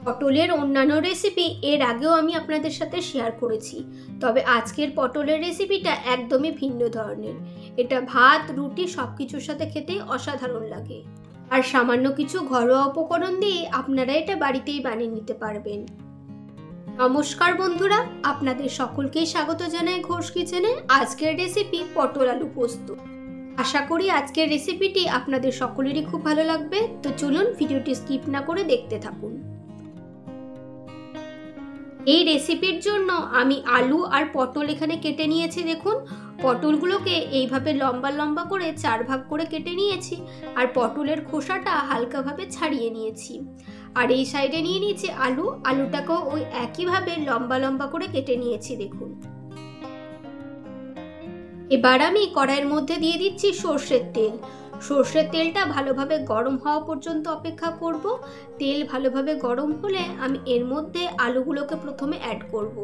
পটলের অন্যান্য রেসিপি এর আগেও আমি আপনাদের সাথে শেয়ার করেছি, তবে আজকের পটলের রেসিপিটা একদমই ভিন্ন ধরনের। এটা ভাত, রুটি সব কিছুর সাথে খেতে অসাধারণ লাগে। আর সামান্য কিছু ঘরোয়া উপকরণ দিয়ে আপনারা এটা বাড়িতেই বানিয়ে নিতে পারবেন। নমস্কার বন্ধুরা, আপনাদের সকলকেই স্বাগত জানাই ঘোষ কিচেনে। আজকের রেসিপি পটল আলু পোস্ত। আশা করি আজকের রেসিপিটি আপনাদের সকলেরই খুব ভালো লাগবে। তো চলুন ভিডিওটি স্কিপ না করে দেখতে থাকুন। এই রেসিপির জন্য আমি আলু আর পটল এখানে কেটে নিয়েছি। দেখুন, পটলগুলোকে এইভাবে লম্বা লম্বা করে 4 ভাগ করে কেটে নিয়েছি আর পটলের খোসাটা হালকাভাবে ছাড়িয়ে নিয়েছি। আর এই সাইডে নিয়ে নিয়েছি আলুটাকেও ওই একইভাবে লম্বা লম্বা করে কেটে নিয়েছি। দেখুন, এবার আমি কড়াইয়ের মধ্যে দিয়ে দিচ্ছি সর্ষের তেল। সর্ষের তেলটা ভালোভাবে গরম হওয়া পর্যন্ত অপেক্ষা করব। তেল ভালোভাবে গরম হলে আমি এর মধ্যে আলুগুলোকে প্রথমে অ্যাড করব।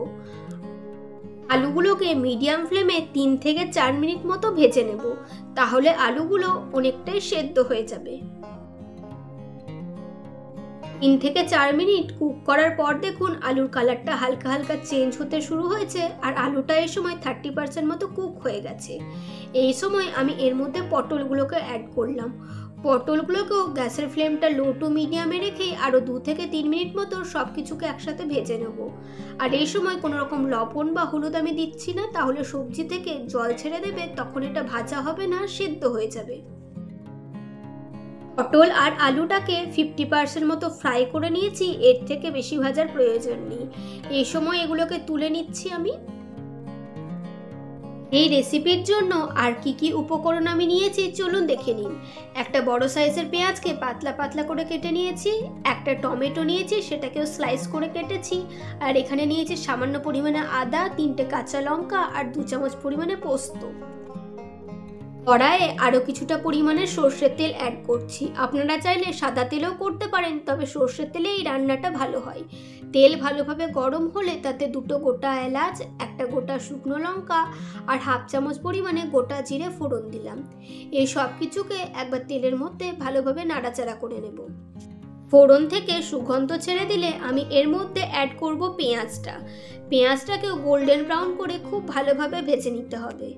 আলুগুলোকে মিডিয়াম ফ্লেমে 3 থেকে 4 মিনিট মতো ভেজে নেব, তাহলে আলুগুলো অনেকটাই সেদ্ধ হয়ে যাবে। 3 থেকে 4 মিনিট কুক করার পর দেখুন আলুর কালারটা হালকা হালকা চেঞ্জ হতে শুরু হয়েছে আর আলুটা এই সময় 30% মতো কুক হয়ে গেছে। এই সময় আমি এর মধ্যে পটলগুলোকে অ্যাড করলাম। পটলগুলোকেও গ্যাসের ফ্লেমটা লো টু মিডিয়ামে রেখে আরও 2 থেকে 3 মিনিট মতো সব কিছুকে একসাথে ভেজে নেব। আর এই সময় কোনো রকম লবণ বা হলুদ আমি দিচ্ছি না, তাহলে সবজি থেকে জল ছেড়ে দেবে, তখন এটা ভাজা হবে না, সেদ্ধ হয়ে যাবে। পটল আর আলুটাকে 50% মতো ফ্রাই করে নিয়েছি, এর থেকে বেশি ভাজার প্রয়োজন নেই। এই সময় এগুলোকে তুলে নিচ্ছি আমি। এই রেসিপির জন্য আর কি উপকরণ আমি নিয়েছি চলুন দেখে নিন। একটা বড় সাইজের পেঁয়াজকে পাতলা পাতলা করে কেটে নিয়েছি, একটা টমেটো নিয়েছি, সেটাকেও স্লাইস করে কেটেছি, আর এখানে নিয়েছি সামান্য পরিমাণে আদা, 3টে কাঁচা লঙ্কা আর 2 চামচ পরিমাণে পোস্ত। কড়াইয়ে আরও কিছুটা পরিমাণে সর্ষের তেল অ্যাড করছি। আপনারা চাইলে সাদা তেলেও করতে পারেন, তবে সর্ষের তেলে এই রান্নাটা ভালো হয়। তেল ভালোভাবে গরম হলে তাতে 2টো গোটা এলাচ, একটা গোটা শুকনো লঙ্কা আর 1/2 চামচ পরিমাণে গোটা জিরে ফোড়ন দিলাম। এই সব কিছুকে একবার তেলের মধ্যে ভালোভাবে নাড়াচাড়া করে নেব। ফোড়ন থেকে সুগন্ধ ছেড়ে দিলে আমি এর মধ্যে অ্যাড করব পেঁয়াজটাকেও গোল্ডেন ব্রাউন করে খুব ভালোভাবে ভেজে নিতে হবে।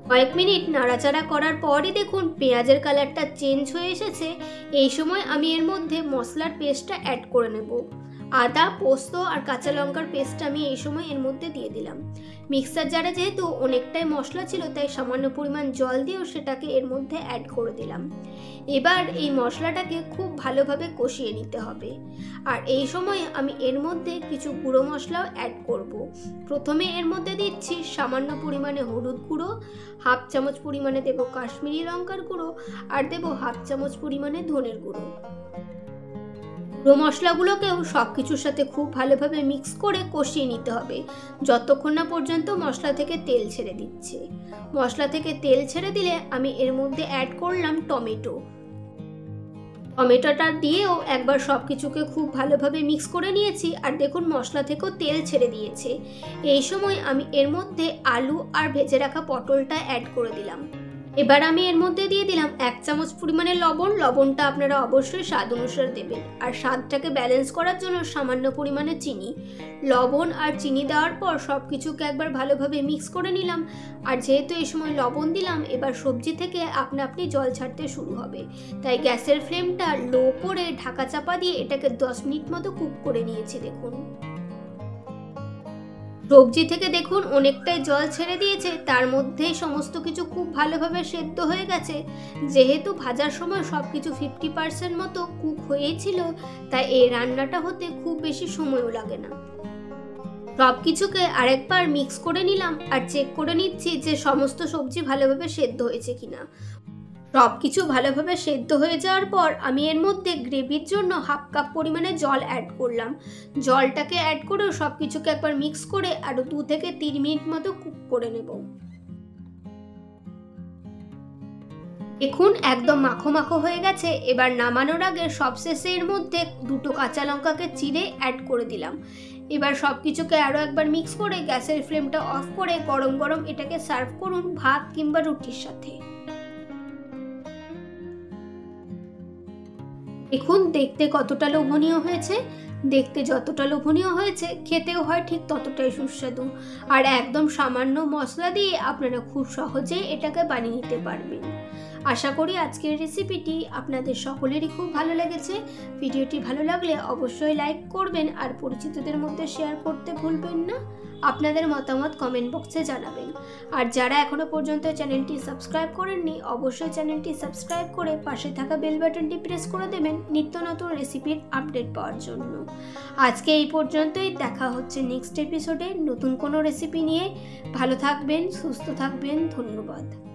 কয়েক মিনিট নাড়াচাড়া করার পরই দেখুন পেঁয়াজের কালারটা চেঞ্জ হয়ে এসেছে। এই সময় আমি এর মধ্যে মশলার পেস্টটা অ্যাড করে নেব। আদা, পোস্ত আর কাঁচা লঙ্কার পেস্টটা আমি এই সময় এর মধ্যে দিয়ে দিলাম। মিক্সার জারে যেহেতু অনেকটাই মশলা ছিল, তাই সামান্য পরিমাণ জল দিয়েও সেটাকে এর মধ্যে অ্যাড করে দিলাম। এবার এই মশলাটাকে খুব ভালোভাবে কষিয়ে নিতে হবে। আর এই সময় আমি এর মধ্যে কিছু গুঁড়ো মশলাও অ্যাড করব। প্রথমে এর মধ্যে দিচ্ছি সামান্য পরিমাণে হলুদ গুঁড়ো, 1/2 চামচ পরিমাণে দেব কাশ্মীরি লঙ্কার গুঁড়ো আর দেব 1/2 চামচ পরিমাণে ধনের গুঁড়ো। গুঁড়ো মশলাগুলোকেও সব কিছুর সাথে খুব ভালোভাবে মিক্স করে কষিয়ে নিতে হবে, যতক্ষণ না পর্যন্ত মশলা থেকে তেল ছেড়ে দিচ্ছে। মশলা থেকে তেল ছেড়ে দিলে আমি এর মধ্যে অ্যাড করলাম টমেটোটা দিয়েও একবার সব কিছুকে খুব ভালোভাবে মিক্স করে নিয়েছি। আর দেখুন মশলা থেকেও তেল ছেড়ে দিয়েছে। এই সময় আমি এর মধ্যে আলু আর ভেজে রাখা পটলটা অ্যাড করে দিলাম। এবার আমি এর মধ্যে দিয়ে দিলাম 1 চামচ পরিমাণে লবণটা আপনারা অবশ্যই স্বাদ অনুসারে দেবেন। আর স্বাদটাকে ব্যালেন্স করার জন্য সামান্য পরিমাণে চিনি। লবণ আর চিনি দেওয়ার পর সব কিছুকে একবার ভালোভাবে মিক্স করে নিলাম। আর যেহেতু এই সময় লবণ দিলাম, এবার সবজি থেকে আপনি জল ছাড়তে শুরু হবে, তাই গ্যাসের ফ্লেমটা লো করে ঢাকা চাপা দিয়ে এটাকে 10 মিনিট মতো কুক করে নিয়েছি। দেখুন সবজি থেকে দেখুন অনেকটাই জল ছেড়ে দিয়েছে, তার মধ্যেই সমস্ত কিছু খুব ভালোভাবে সেদ্ধ হয়ে গেছে। যেহেতু ভাজার সময় সব কিছু 50% মতো কুক হয়েছিল, তাই এই রান্নাটা হতে খুব বেশি সময়ও লাগে না। সব কিছুকে আরেকবার মিক্স করে নিলাম আর চেক করে নিচ্ছি যে সমস্ত সবজি ভালোভাবে সেদ্ধ হয়েছে কিনা। সব কিছু ভালোভাবে সেদ্ধ হয়ে যাওয়ার পর আমি এর মধ্যে গ্রেভির জন্য 1/2 কাপ পরিমাণে জল অ্যাড করলাম। জলটাকে অ্যাড করেও সব কিছুকে একবার মিক্স করে আরও 2 থেকে 3 মিনিট মতো কুক করে নেব। দেখুন একদম মাখো মাখো হয়ে গেছে। এবার নামানোর আগে সবশেষে এর মধ্যে 2টো কাঁচা লঙ্কাকে চিড়ে অ্যাড করে দিলাম। এবার সব কিছুকে আরও একবার মিক্স করে গ্যাসের ফ্লেমটা অফ করে গরম গরম এটাকে সার্ভ করুন ভাত কিংবা রুটির সাথে। দেখুন দেখতে কতটা লোভনীয় হয়েছে। দেখতে যতটা লোভনীয় হয়েছে খেতেও হয় ঠিক ততটাই সুস্বাদু। আর একদম সামান্য মশলা দিয়ে আপনারা খুব সহজেই এটাকে বানিয়ে নিতে পারবেন। আশা করি আজকের রেসিপিটি আপনাদের সকলেরই খুব ভালো লেগেছে। ভিডিওটি ভালো লাগলে অবশ্যই লাইক করবেন আর পরিচিতদের মধ্যে শেয়ার করতে ভুলবেন না। আপনাদের মতামত কমেন্ট বক্সে জানাবেন। আর যারা এখনও পর্যন্ত চ্যানেলটি সাবস্ক্রাইব করেননি অবশ্যই চ্যানেলটি সাবস্ক্রাইব করে পাশে থাকা বেল বাটনটি প্রেস করে দেবেন নিত্য নতুন রেসিপির আপডেট পাওয়ার জন্য। আজকে এই পর্যন্তই, দেখা হচ্ছে নেক্সট এপিসোডে নতুন কোনো রেসিপি নিয়ে। ভালো থাকবেন, সুস্থ থাকবেন, ধন্যবাদ।